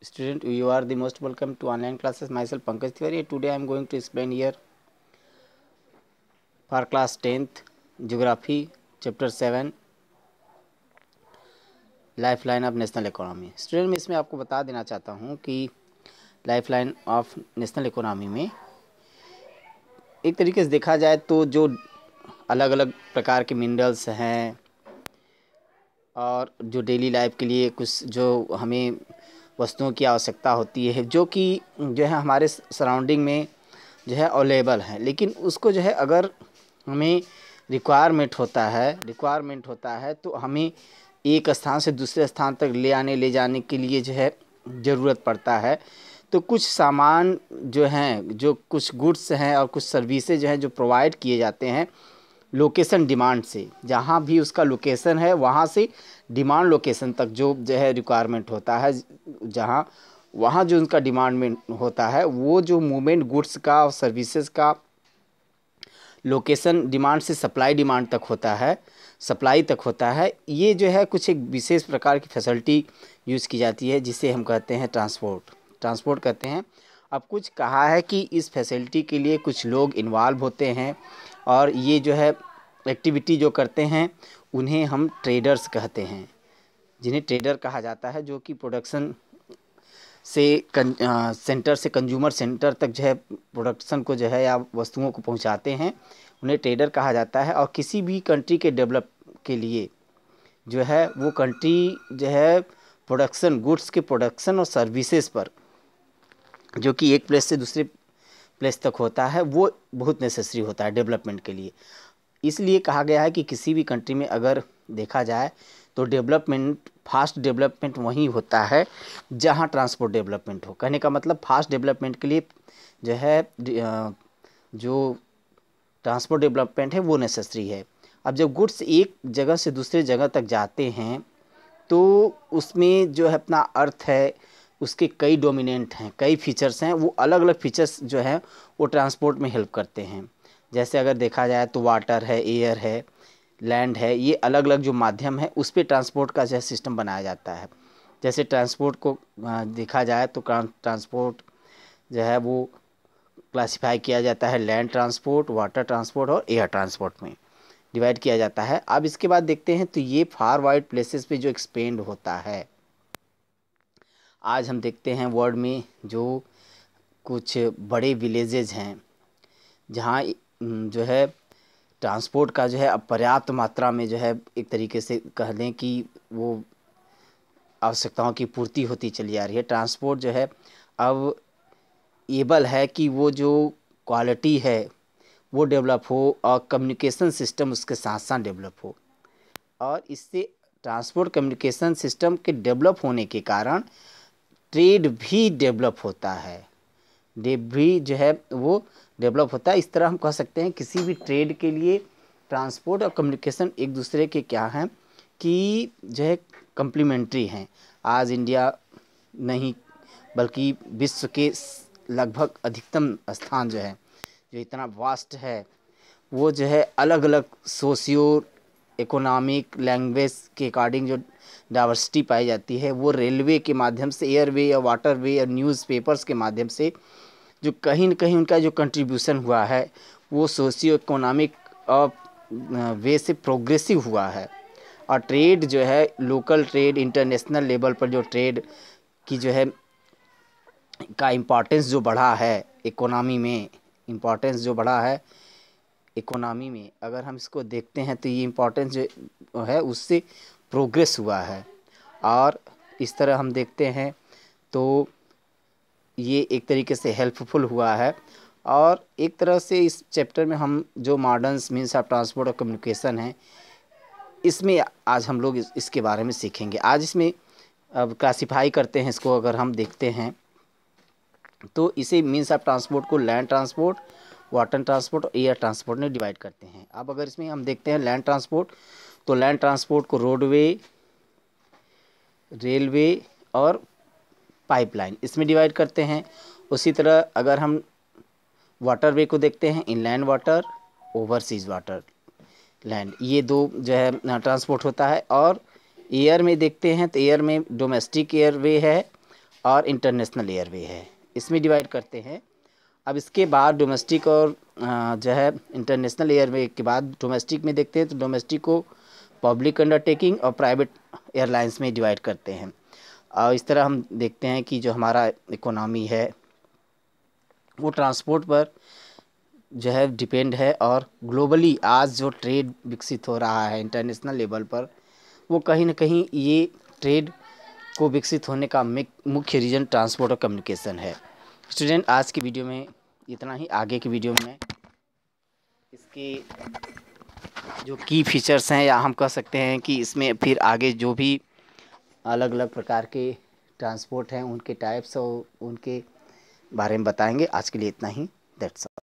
Student, you are the most welcome to online classes. Myself Pankaj Tiwari. Today I am going to explain here for class 10th Geography chapter 7 lifeline of national economy. Student, मैं इसमें आपको बता देना चाहता हूँ कि lifeline of national economy में एक तरीके से देखा जाए तो जो अलग अलग प्रकार के मिनरल्स हैं और जो डेली लाइफ के लिए कुछ जो हमें वस्तुओं की आवश्यकता होती है जो कि जो है हमारे सराउंडिंग में जो है अवेलेबल है, लेकिन उसको जो है अगर हमें रिक्वायरमेंट होता है तो हमें एक स्थान से दूसरे स्थान तक ले जाने के लिए जो है ज़रूरत पड़ता है। तो कुछ सामान जो हैं, जो कुछ गुड्स हैं और कुछ सर्विसेज जो हैं जो प्रोवाइड किए जाते हैं लोकेशन डिमांड से, जहाँ भी उसका लोकेशन है वहाँ से डिमांड लोकेशन तक जो है रिक्वायरमेंट होता है, जहाँ वहाँ जो उनका डिमांड में होता है वो जो मूवमेंट गुड्स का और सर्विसेज का लोकेशन डिमांड से सप्लाई तक होता है। ये जो है कुछ एक विशेष प्रकार की फैसिलिटी यूज़ की जाती है जिसे हम कहते हैं ट्रांसपोर्ट कहते हैं। अब कुछ कहा है कि इस फैसिलिटी के लिए कुछ लोग इन्वॉल्व होते हैं और ये जो है एक्टिविटी जो करते हैं उन्हें हम ट्रेडर्स कहते हैं, जिन्हें ट्रेडर कहा जाता है, जो कि प्रोडक्शन से सेंटर से कंज्यूमर सेंटर तक जो है प्रोडक्शन को जो है या वस्तुओं को पहुंचाते हैं, उन्हें ट्रेडर कहा जाता है। और किसी भी कंट्री के डेवलप के लिए जो है वो कंट्री जो है गुड्स के प्रोडक्शन और सर्विसेज पर जो कि एक प्लेस से दूसरे प्लेस तक होता है वो बहुत नेसेसरी होता है डेवलपमेंट के लिए। इसलिए कहा गया है कि किसी भी कंट्री में अगर देखा जाए तो फास्ट डेवलपमेंट वहीं होता है जहां ट्रांसपोर्ट डेवलपमेंट हो। कहने का मतलब फास्ट डेवलपमेंट के लिए जो है जो ट्रांसपोर्ट डेवलपमेंट है वो नेसेसरी है। अब जब गुड्स एक जगह से दूसरे जगह तक जाते हैं तो उसमें जो है अपना अर्थ है, उसके कई डोमिनेंट हैं, कई फीचर्स हैं, वो अलग अलग फीचर्स जो हैं वो ट्रांसपोर्ट में हेल्प करते हैं। जैसे अगर देखा जाए तो वाटर है, एयर है, लैंड है, ये अलग अलग जो माध्यम है उस पर ट्रांसपोर्ट का जो है सिस्टम बनाया जाता है। जैसे ट्रांसपोर्ट को देखा जाए तो ट्रांसपोर्ट जो है वो क्लासिफाई किया जाता है लैंड ट्रांसपोर्ट, वाटर ट्रांसपोर्ट और एयर ट्रांसपोर्ट में डिवाइड किया जाता है। अब इसके बाद देखते हैं तो ये फार वाइड प्लेसेस पे जो एक्सपेंड होता है, आज हम देखते हैं वर्ल्ड में जो कुछ बड़े विलेजेज हैं जहाँ जो है ट्रांसपोर्ट का जो है अब पर्याप्त मात्रा में जो है एक तरीके से कह लें कि वो आवश्यकताओं की पूर्ति होती चली आ रही है। ट्रांसपोर्ट जो है अब एबल है कि वो जो क्वालिटी है वो डेवलप हो और कम्युनिकेशन सिस्टम उसके साथ साथ डेवलप हो, और इससे ट्रांसपोर्ट कम्युनिकेशन सिस्टम के डेवलप होने के कारण ट्रेड भी डेवलप होता है, जो है वो डेवलप होता है। इस तरह हम कह सकते हैं किसी भी ट्रेड के लिए ट्रांसपोर्ट और कम्युनिकेशन एक दूसरे के क्या हैं कि जो है कम्प्लीमेंट्री हैं। आज इंडिया नहीं बल्कि विश्व के लगभग अधिकतम स्थान जो है, जो इतना वास्ट है, वो जो है अलग अलग सोशियो इकोनॉमिक लैंग्वेज के अकॉर्डिंग जो डाइवर्सिटी पाई जाती है वो रेलवे के माध्यम से, एयरवे या वाटरवे या न्यूज़पेपर्स के माध्यम से जो कहीं न कहीं उनका जो कंट्रीब्यूशन हुआ है वो सोशियो इकोनॉमिक वे से प्रोग्रेसिव हुआ है। और ट्रेड जो है लोकल ट्रेड, इंटरनेशनल लेवल पर जो ट्रेड की जो है का इम्पोर्टेंस जो बढ़ा है इकोनॉमी में, अगर हम इसको देखते हैं तो ये इम्पोर्टेंस जो है उससे प्रोग्रेस हुआ है। और इस तरह हम देखते हैं तो ये एक तरीके से हेल्पफुल हुआ है। और एक तरह से इस चैप्टर में हम जो मॉडर्न मीन्स ऑफ ट्रांसपोर्ट और कम्युनिकेशन है, इसमें आज हम लोग इसके बारे में सीखेंगे। आज इसमें अब क्लासिफाई करते हैं इसको, अगर हम देखते हैं तो इसे मीन्स ऑफ ट्रांसपोर्ट को लैंड ट्रांसपोर्ट, वाटर ट्रांसपोर्ट और एयर ट्रांसपोर्ट में डिवाइड करते हैं। अब अगर इसमें हम देखते हैं लैंड ट्रांसपोर्ट, तो लैंड ट्रांसपोर्ट को रोडवे, रेलवे और पाइपलाइन इसमें डिवाइड करते हैं। उसी तरह अगर हम वाटरवे को देखते हैं, inland water, overseas water land, ये दो जो है ट्रांसपोर्ट होता है। और एयर में देखते हैं तो एयर में डोमेस्टिक एयरवे है और इंटरनेशनल एयरवे है, इसमें डिवाइड करते हैं। अब इसके बाद डोमेस्टिक और जो है इंटरनेशनल एयरवे के बाद डोमेस्टिक में देखते हैं तो डोमेस्टिक को पब्लिक अंडरटेकिंग और प्राइवेट एयरलाइंस में डिवाइड करते हैं। और इस तरह हम देखते हैं कि जो हमारा इकोनॉमी है वो ट्रांसपोर्ट पर जो है डिपेंड है। और ग्लोबली आज जो ट्रेड विकसित हो रहा है इंटरनेशनल लेवल पर, वो कहीं ना कहीं ये ट्रेड को विकसित होने का मुख्य रीज़न ट्रांसपोर्ट और कम्युनिकेशन है। स्टूडेंट, आज की वीडियो में इतना ही। आगे की वीडियो में इसके जो की फीचर्स हैं, या हम कह सकते हैं कि इसमें फिर आगे जो भी अलग अलग प्रकार के ट्रांसपोर्ट हैं उनके टाइप्स और उनके बारे में बताएंगे। आज के लिए इतना ही। That's all.